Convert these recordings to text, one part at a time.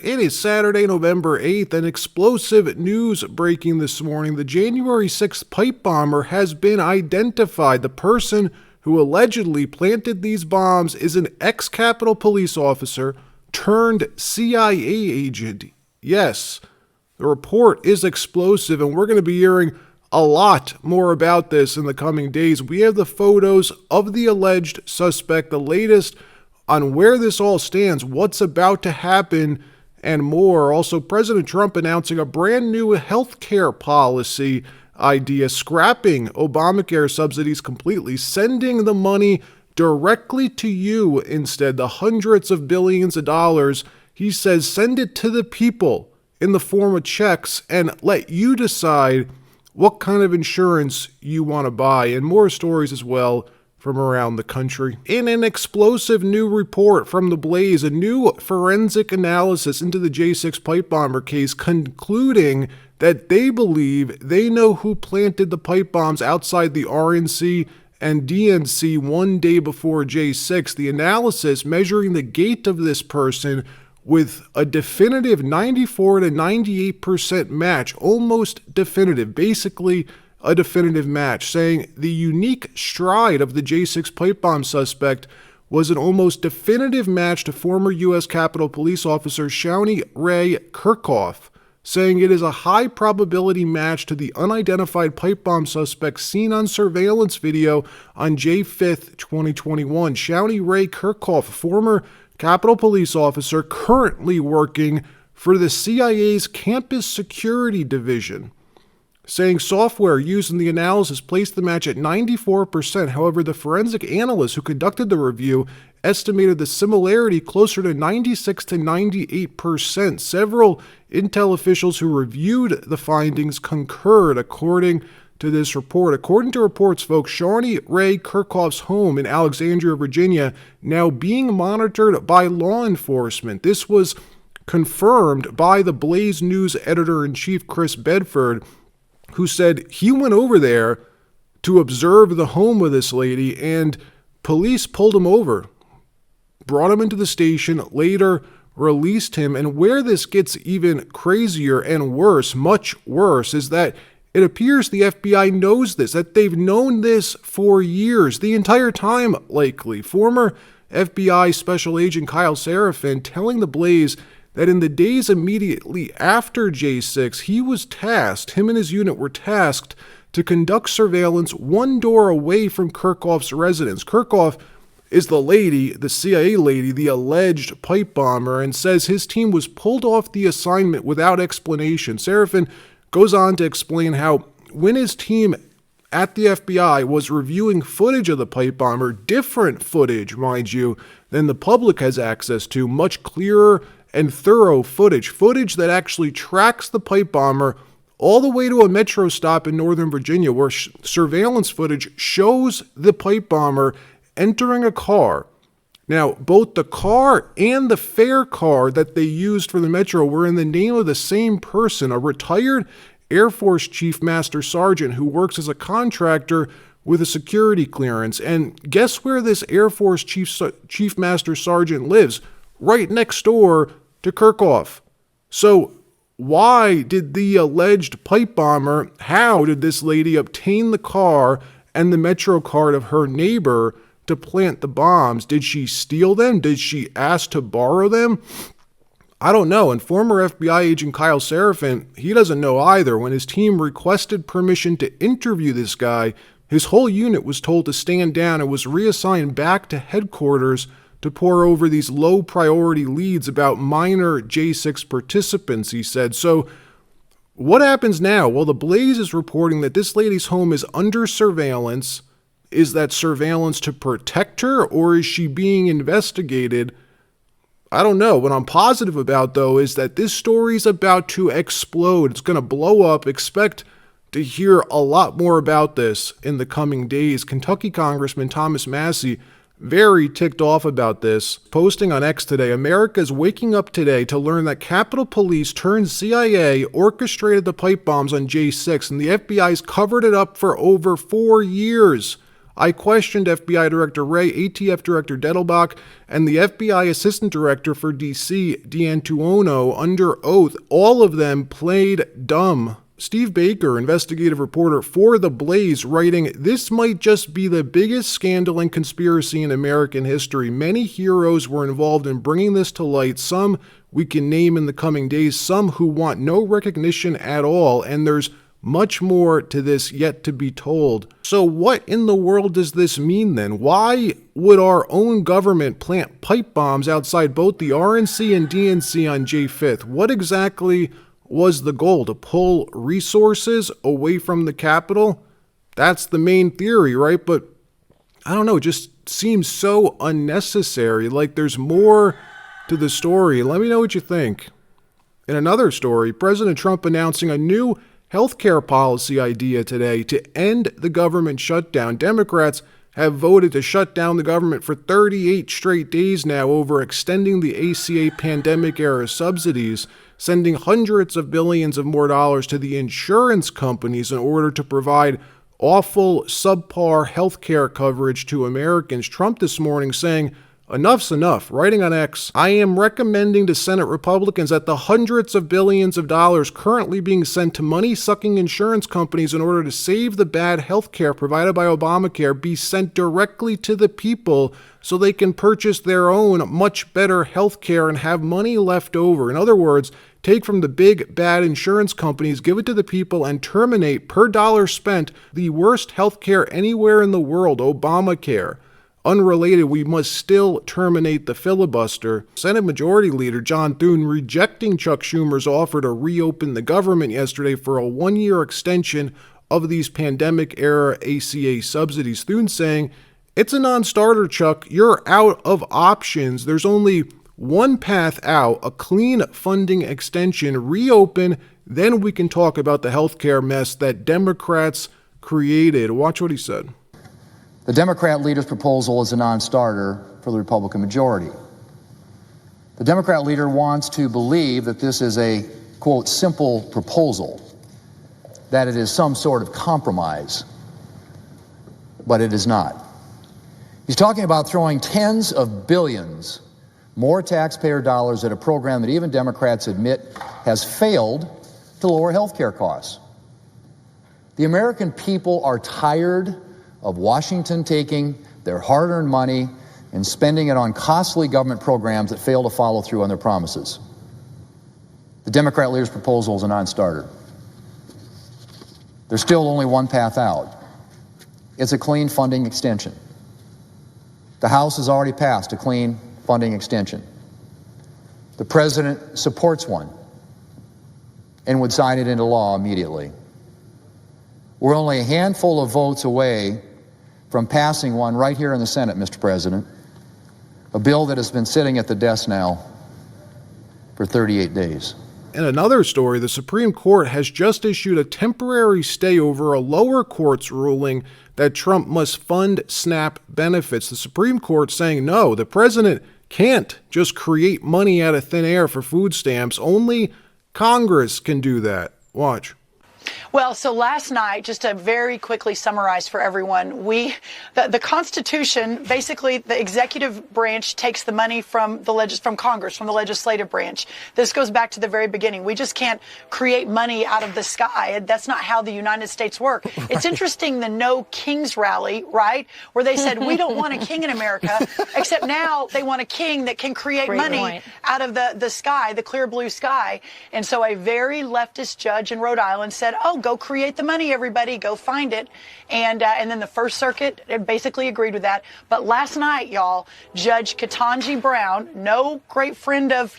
It is Saturday, November 8th, and explosive news breaking this morning. The January 6th pipe bomber has been identified. The person who allegedly planted these bombs is an ex-Capitol police officer turned CIA agent. Yes, the report is explosive, and we're going to be hearing a lot more about this in the coming days. We have the photos of the alleged suspect, the latest on where this all stands, what's about to happen, and more. Also, President Trump announcing a brand new healthcare policy idea, scrapping Obamacare subsidies completely, sending the money directly to you instead, the hundreds of billions of dollars. He says send it to the people in the form of checks and let you decide what kind of insurance you want to buy, and more stories as well from around the country. In an explosive new report from The Blaze, a new forensic analysis into the J6 pipe bomber case concluding that they believe they know who planted the pipe bombs outside the RNC and DNC one day before J6. The analysis measuring the gait of this person with a definitive 94 to 98% match, almost definitive, basically a definitive match, saying the unique stride of the J6 pipe bomb suspect was an almost definitive match to former U.S. Capitol Police Officer Shawnee Ray Kirchhoff, saying it is a high probability match to the unidentified pipe bomb suspect seen on surveillance video on J 5th, 2021. Shawnee Ray Kirchhoff, former Capitol Police officer currently working for the CIA's Campus Security Division, saying software used in the analysis placed the match at 94%. However, the forensic analyst who conducted the review estimated the similarity closer to 96 to 98%. Several intel officials who reviewed the findings concurred, according to this report. According to reports, folks, Shawnee Ray Kirchhoff's home in Alexandria, Virginia, now being monitored by law enforcement. This was confirmed by the Blaze News editor-in-chief, Chris Bedford, who said he went over there to observe the home of this lady, and police pulled him over, brought him into the station, later released him. And where this gets even crazier and worse, much worse, is that it appears the FBI knows this, that they've known this for years, the entire time likely. Former FBI Special Agent Kyle Seraphin telling The Blaze that in the days immediately after J6, him and his unit were tasked to conduct surveillance one door away from Kirchhoff's residence. Kirchhoff is the lady, the CIA lady, the alleged pipe bomber, and says his team was pulled off the assignment without explanation. Seraphin goes on to explain how when his team at the FBI was reviewing footage of the pipe bomber, different footage, mind you, than the public has access to, much clearer and thorough footage that actually tracks the pipe bomber all the way to a metro stop in Northern Virginia, where surveillance footage shows the pipe bomber entering a car. Now, both the car and the fare car that they used for the metro were in the name of the same person, a retired Air Force Chief Master Sergeant who works as a contractor with a security clearance. And guess where this Air Force Chief Master Sergeant lives? Right next door to Kirchhoff. So why did the alleged pipe bomber, how did this lady obtain the car and the metro card of her neighbor to plant the bombs? Did she steal them? Did she ask to borrow them? I don't know. And former FBI agent Kyle Seraphin, he doesn't know either. When his team requested permission to interview this guy, his whole unit was told to stand down and was reassigned back to headquarters to pour over these low priority leads about minor J6 participants, he said. So what happens now? Well, The Blaze is reporting that this lady's home is under surveillance. Is that surveillance to protect her, or is she being investigated? I don't know. What I'm positive about, though, is that this story is about to explode. It's going to blow up. Expect to hear a lot more about this in the coming days. Kentucky Congressman Thomas Massie, very ticked off about this, posting on X today, America's waking up today to learn that Capitol Police turned CIA orchestrated the pipe bombs on J6, and the FBI's covered it up for over 4 years. I questioned FBI Director Wray, ATF Director Dettelbach, and the FBI Assistant Director for D.C., D'Antuono, under oath. All of them played dumb. Steve Baker, investigative reporter for The Blaze, writing, "This might just be the biggest scandal and conspiracy in American history. Many heroes were involved in bringing this to light, some we can name in the coming days, some who want no recognition at all, and there's much more to this yet to be told." So what in the world does this mean then? Why would our own government plant pipe bombs outside both the RNC and DNC on J 5th? What exactly was the goal? To pull resources away from the Capitol? That's the main theory, right? But I don't know, it just seems so unnecessary. Like there's more to the story. Let me know what you think. In another story, President Trump announcing a new healthcare policy idea today to end the government shutdown. Democrats have voted to shut down the government for 38 straight days now over extending the ACA pandemic-era subsidies, sending hundreds of billions of more dollars to the insurance companies in order to provide awful, subpar healthcare coverage to Americans. Trump this morning saying, "Enough's enough," writing on X, "I am recommending to Senate Republicans that the hundreds of billions of dollars currently being sent to money-sucking insurance companies in order to save the bad health care provided by Obamacare be sent directly to the people so they can purchase their own much better health care and have money left over." In other words, take from the big, bad insurance companies, give it to the people, and terminate, per dollar spent, the worst health care anywhere in the world, Obamacare. Unrelated, we must still terminate the filibuster. Senate Majority Leader John Thune rejecting Chuck Schumer's offer to reopen the government yesterday for a one-year extension of these pandemic-era ACA subsidies. Thune saying, "It's a non-starter, Chuck. You're out of options. There's only one path out, a clean funding extension, reopen, then we can talk about the healthcare mess that Democrats created." Watch what he said. The Democrat leader's proposal is a non-starter for the Republican majority. The Democrat leader wants to believe that this is a, quote, simple proposal, that it is some sort of compromise, but it is not. He's talking about throwing tens of billions more taxpayer dollars at a program that even Democrats admit has failed to lower health care costs. The American people are tired of Washington taking their hard-earned money and spending it on costly government programs that fail to follow through on their promises. The Democrat leader's proposal is a non-starter. There's still only one path out. It's a clean funding extension. The House has already passed a clean funding extension. The President supports one and would sign it into law immediately. We're only a handful of votes away from passing one right here in the Senate, Mr. President, a bill that has been sitting at the desk now for 38 days. In another story, the Supreme Court has just issued a temporary stay over a lower court's ruling that Trump must fund SNAP benefits. The Supreme Court saying no, the president can't just create money out of thin air for food stamps. Only Congress can do that. Watch. Well, so last night, just to very quickly summarize for everyone, the Constitution, basically the executive branch takes the money from from Congress, from the legislative branch. This goes back to the very beginning. We just can't create money out of the sky. That's not how the United States work. Right. It's interesting, the No Kings rally, right, where they said, we don't want a king in America, except now they want a king that can create money out of the sky, the clear blue sky. And so a very leftist judge in Rhode Island said, oh, go create the money, everybody, go find it. And then the First Circuit basically agreed with that. But last night, y'all, Judge Ketanji Brown, no great friend of,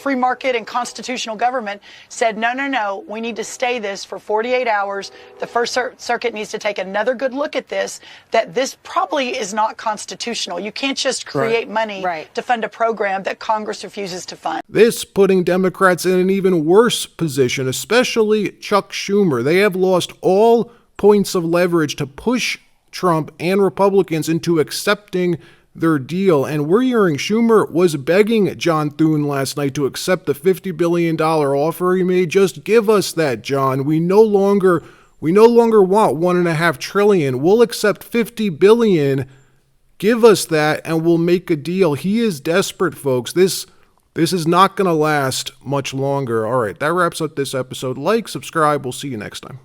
free market and constitutional government, said, no, we need to stay this for 48 hours. The First Circuit needs to take another good look at this, that this probably is not constitutional. You can't just create money to fund a program that Congress refuses to fund. This putting Democrats in an even worse position, especially Chuck Schumer. They have lost all points of leverage to push Trump and Republicans into accepting their deal. And we're hearing Schumer was begging John Thune last night to accept the $50 billion offer he made. Just give us that, John. We no longer We no longer want $1.5 trillion. We'll accept $50 billion. Give us that and we'll make a deal. He is desperate, folks. This is not going to last much longer. All right, that wraps up this episode. Like, subscribe. We'll see you next time.